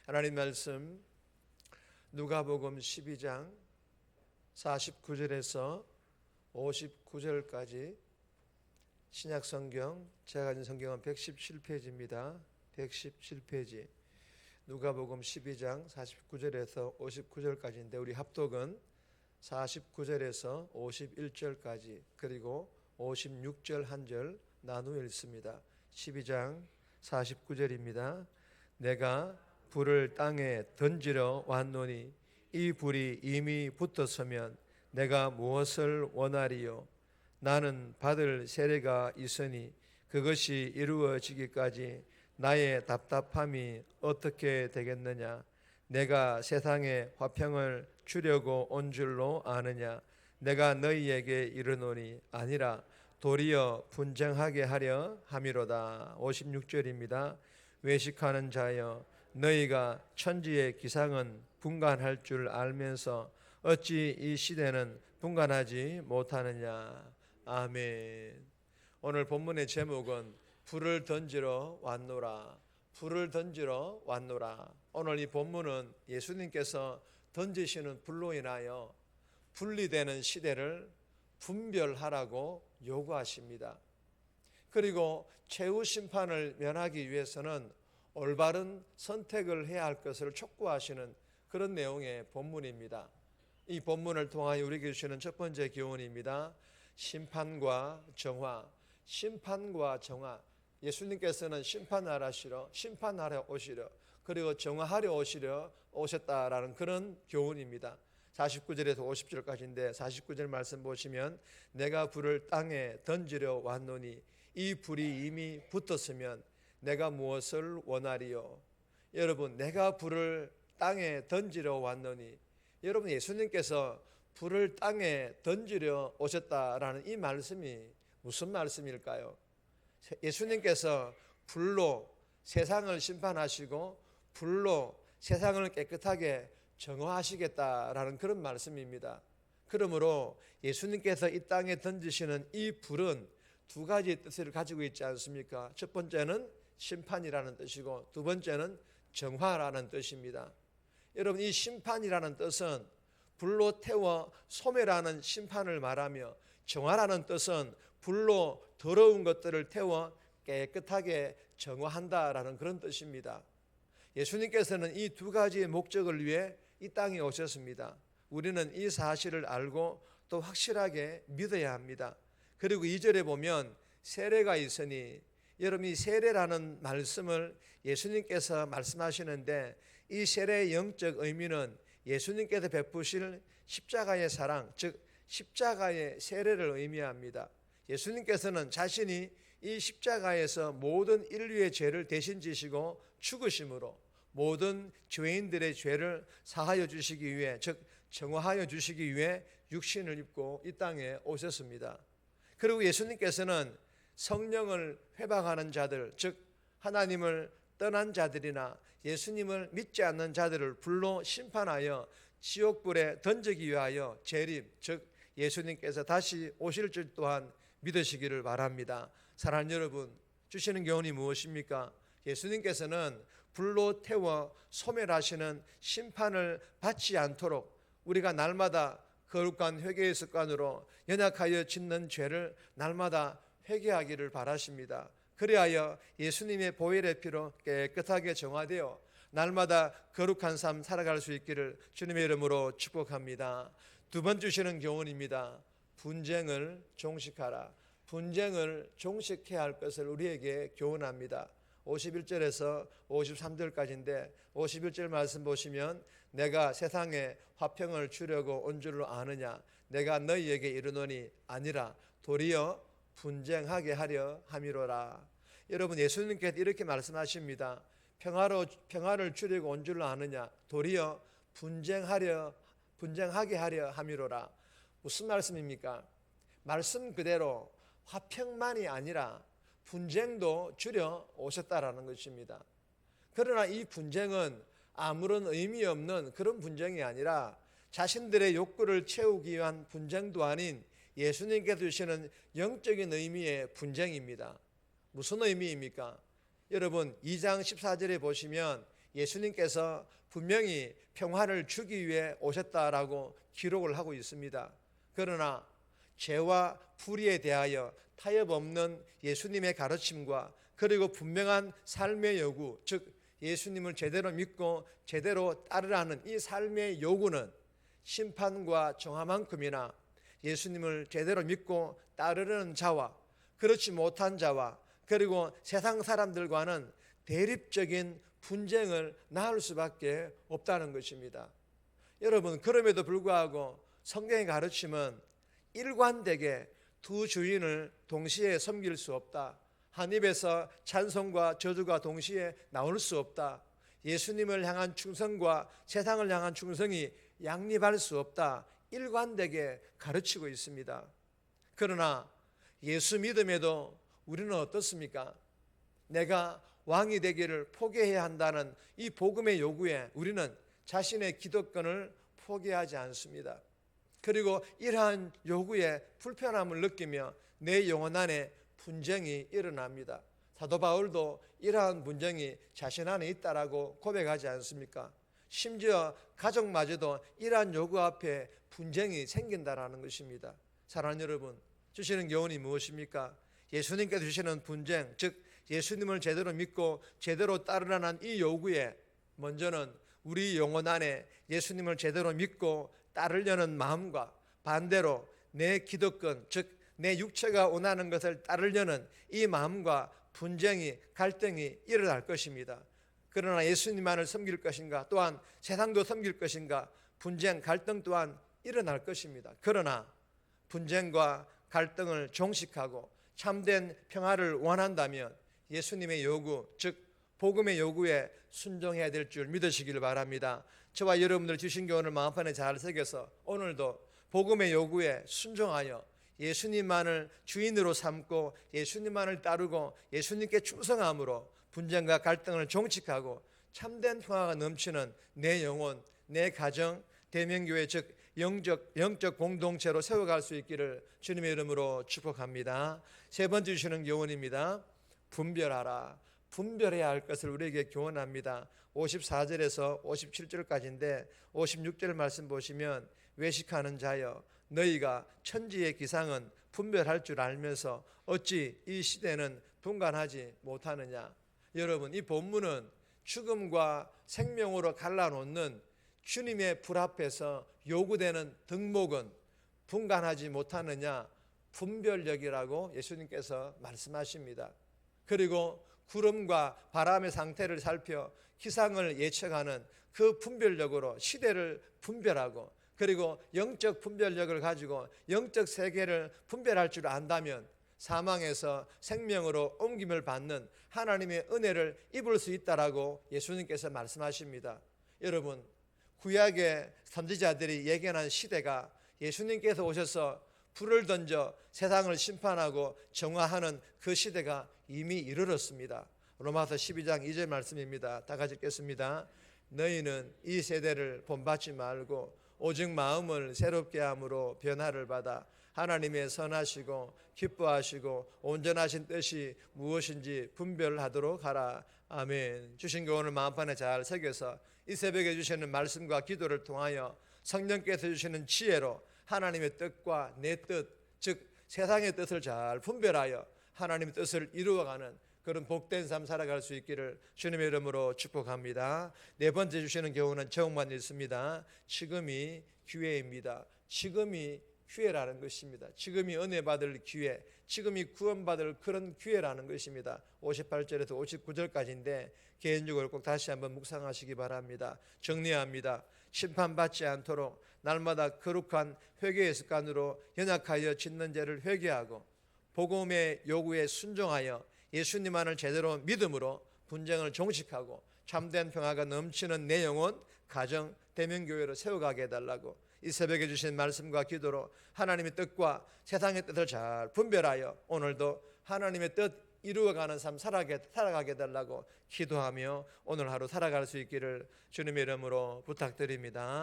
하나님 말씀 누가복음 12장 49절에서 59절까지 신약성경, 제가 가진 성경은 117페이지입니다. 117페이지 누가복음 12장 49절에서 59절까지인데 우리 합독은 49절에서 51절까지 그리고 56절 한 절 나누어 읽습니다. 12장 49절입니다. 내가 불을 땅에 던지러 왔노니 이 불이 이미 붙었으면 내가 무엇을 원하리요? 나는 받을 세례가 있으니 그것이 이루어지기까지 나의 답답함이 어떻게 되겠느냐? 내가 세상에 화평을 주려고 온 줄로 아느냐? 내가 너희에게 이르노니 아니라 도리어 분쟁하게 하려 함이로다. 56절입니다. 외식하는 자여, 너희가 천지의 기상은 분간할 줄 알면서 어찌 이 시대는 분간하지 못하느냐. 아멘. 오늘 본문의 제목은 불을 던지러 왔노라. 불을 던지러 왔노라. 오늘 이 본문은 예수님께서 던지시는 불로 인하여 분리되는 시대를 분별하라고 요구하십니다. 그리고 최후 심판을 면하기 위해서는 올바른 선택을 해야 할 것을 촉구하시는 그런 내용의 본문입니다. 이 본문을 통하여 우리에게 주시는 첫 번째 교훈입니다. 심판과 정화. 심판과 정화. 예수님께서는 심판하러 오시려 그리고 정화하려 오셨다라는 그런 교훈입니다. 49절에서 50절까지인데 49절 말씀 보시면 내가 불을 땅에 던지려 왔노니 이 불이 이미 붙었으면 내가 무엇을 원하리요? 여러분, 내가 불을 땅에 던지려 왔노니, 여러분, 예수님께서 불을 땅에 던지려 오셨다라는 이 말씀이 무슨 말씀일까요? 예수님께서 불로 세상을 심판하시고 불로 세상을 깨끗하게 정화하시겠다라는 그런 말씀입니다. 그러므로 예수님께서 이 땅에 던지시는 이 불은 두 가지 뜻을 가지고 있지 않습니까? 첫 번째는 심판이라는 뜻이고 두 번째는 정화라는 뜻입니다. 여러분, 이 심판이라는 뜻은 불로 태워 소멸하는 심판을 말하며 정화라는 뜻은 불로 더러운 것들을 태워 깨끗하게 정화한다라는 그런 뜻입니다. 예수님께서는 이 두 가지의 목적을 위해 이 땅에 오셨습니다. 우리는 이 사실을 알고 또 확실하게 믿어야 합니다. 그리고 2절에 보면 세례가 있으니, 여러분, 이 세례라는 말씀을 예수님께서 말씀하시는데 이 세례의 영적 의미는 예수님께서 베푸실 십자가의 사랑, 즉 십자가의 세례를 의미합니다. 예수님께서는 자신이 이 십자가에서 모든 인류의 죄를 대신 지시고 죽으심으로 모든 죄인들의 죄를 사하여 주시기 위해, 즉 정화하여 주시기 위해 육신을 입고 이 땅에 오셨습니다. 그리고 예수님께서는 성령을 회방하는 자들, 즉 하나님을 떠난 자들이나 예수님을 믿지 않는 자들을 불로 심판하여 지옥불에 던지기 위하여 재림, 즉 예수님께서 다시 오실 줄 또한 믿으시기를 바랍니다. 사랑하는 여러분, 주시는 교훈이 무엇입니까? 예수님께서는 불로 태워 소멸하시는 심판을 받지 않도록 우리가 날마다 거룩한 회개의 습관으로 연약하여 짓는 죄를 날마다 회개하기를 바라십니다. 그리하여 예수님의 보혈의 피로 깨끗하게 정화되어 날마다 거룩한 삶 살아갈 수 있기를 주님의 이름으로 축복합니다. 두 번 주시는 교훈입니다. 분쟁을 종식하라. 분쟁을 종식해야 할 것을 우리에게 교훈합니다. 51절에서 53절까지인데 51절 말씀 보시면 내가 세상에 화평을 주려고 온 줄로 아느냐? 내가 너희에게 이르노니 아니라 도리어 분쟁하게 하려 함이로라. 여러분, 예수님께서 이렇게 말씀하십니다. 평화를 주려고 온 줄로 아느냐? 도리어 분쟁하게 하려 함이로라. 무슨 말씀입니까? 말씀 그대로 화평만이 아니라 분쟁도 줄여 오셨다라는 것입니다. 그러나 이 분쟁은 아무런 의미 없는 그런 분쟁이 아니라 자신들의 욕구를 채우기 위한 분쟁도 아닌 예수님께서 주시는 영적인 의미의 분쟁입니다. 무슨 의미입니까? 여러분, 2장 14절에 보시면 예수님께서 분명히 평화를 주기 위해 오셨다라고 기록을 하고 있습니다. 그러나 죄와 불의에 대하여 타협 없는 예수님의 가르침과 그리고 분명한 삶의 요구, 즉 예수님을 제대로 믿고 제대로 따르라는 이 삶의 요구는 심판과 정화만큼이나 예수님을 제대로 믿고 따르려는 자와 그렇지 못한 자와 그리고 세상 사람들과는 대립적인 분쟁을 낳을 수밖에 없다는 것입니다. 여러분, 그럼에도 불구하고 성경의 가르침은 일관되게 두 주인을 동시에 섬길 수 없다. 한 입에서 찬송과 저주가 동시에 나올 수 없다. 예수님을 향한 충성과 세상을 향한 충성이 양립할 수 없다. 일관되게 가르치고 있습니다. 그러나 예수 믿음에도 우리는 어떻습니까? 내가 왕이 되기를 포기해야 한다는 이 복음의 요구에 우리는 자신의 기득권을 포기하지 않습니다. 그리고 이러한 요구에 불편함을 느끼며 내 영혼 안에 분쟁이 일어납니다. 사도 바울도 이러한 분쟁이 자신 안에 있다라고 고백하지 않습니까? 심지어 가족마저도 이러한 요구 앞에 분쟁이 생긴다라는 것입니다. 사랑하는 여러분, 주시는 교훈이 무엇입니까? 예수님께서 주시는 분쟁, 즉 예수님을 제대로 믿고 제대로 따르라는 이 요구에 먼저는 우리 영혼 안에 예수님을 제대로 믿고 따르려는 마음과 반대로 내 기득권, 즉 내 육체가 원하는 것을 따르려는 이 마음과 분쟁이, 갈등이 일어날 것입니다. 그러나 예수님만을 섬길 것인가, 또한 세상도 섬길 것인가, 분쟁, 갈등 또한 일어날 것입니다. 그러나 분쟁과 갈등을 종식하고 참된 평화를 원한다면 예수님의 요구, 즉 복음의 요구에 순종해야 될 줄 믿으시길 바랍니다. 저와 여러분들 주신 교훈을 마음판에 잘 새겨서 오늘도 복음의 요구에 순종하여 예수님만을 주인으로 삼고 예수님만을 따르고 예수님께 충성함으로 분쟁과 갈등을 종식하고 참된 평화가 넘치는 내 영혼, 내 가정, 대명교회 즉 영적 공동체로 세워갈 수 있기를 주님의 이름으로 축복합니다. 세 번째 주시는 교훈입니다. 분별하라. 분별해야 할 것을 우리에게 교훈합니다. 54절에서 57절까지인데 56절 말씀 보시면 외식하는 자여 너희가 천지의 기상은 분별할 줄 알면서 어찌 이 시대는 분간하지 못하느냐. 여러분, 이 본문은 죽음과 생명으로 갈라놓는 주님의 불 앞에서 요구되는 덕목은 분간하지 못하느냐, 분별력이라고 예수님께서 말씀하십니다. 그리고 구름과 바람의 상태를 살펴 기상을 예측하는 그 분별력으로 시대를 분별하고 그리고 영적 분별력을 가지고 영적 세계를 분별할 줄 안다면 사망에서 생명으로 옮김을 받는 하나님의 은혜를 입을 수 있다라고 예수님께서 말씀하십니다. 여러분, 구약의 선지자들이 예견한 시대가 예수님께서 오셔서 불을 던져 세상을 심판하고 정화하는 그 시대가 이미 이르렀습니다. 로마서 12장 2절 말씀입니다. 다 같이 읽겠습니다. 너희는 이 세대를 본받지 말고 오직 마음을 새롭게 함으로 변화를 받아 하나님의 선하시고 기뻐하시고 온전하신 뜻이 무엇인지 분별하도록 하라. 아멘. 주신 교훈을 마음판에 잘 새겨서 이 새벽에 주시는 말씀과 기도를 통하여 성령께서 주시는 지혜로 하나님의 뜻과 내 뜻, 즉 세상의 뜻을 잘 분별하여 하나님의 뜻을 이루어가는 그런 복된 삶 살아갈 수 있기를 주님의 이름으로 축복합니다. 네 번째 주시는 교훈은 제목만 읽습니다. 지금이 기회입니다. 지금이 기회라는 것입니다. 지금이 은혜 받을 기회, 지금이 구원받을 그런 기회라는 것입니다. 58절에서 59절까지인데 개인적으로 꼭 다시 한번 묵상하시기 바랍니다. 정리합니다. 심판받지 않도록 날마다 거룩한 회개의 습관으로 연약하여 짓는 죄를 회개하고 복음의 요구에 순종하여 예수님만을 제대로 믿음으로 분쟁을 종식하고 참된 평화가 넘치는 내 영혼, 가정, 대명교회로 세워가게 해달라고 이 새벽에 주신 말씀과 기도로 하나님의 뜻과 세상의 뜻을 잘 분별하여 오늘도 하나님의 뜻 이루어가는 삶 살아가게 해달라고 기도하며 오늘 하루 살아갈 수 있기를 주님의 이름으로 부탁드립니다.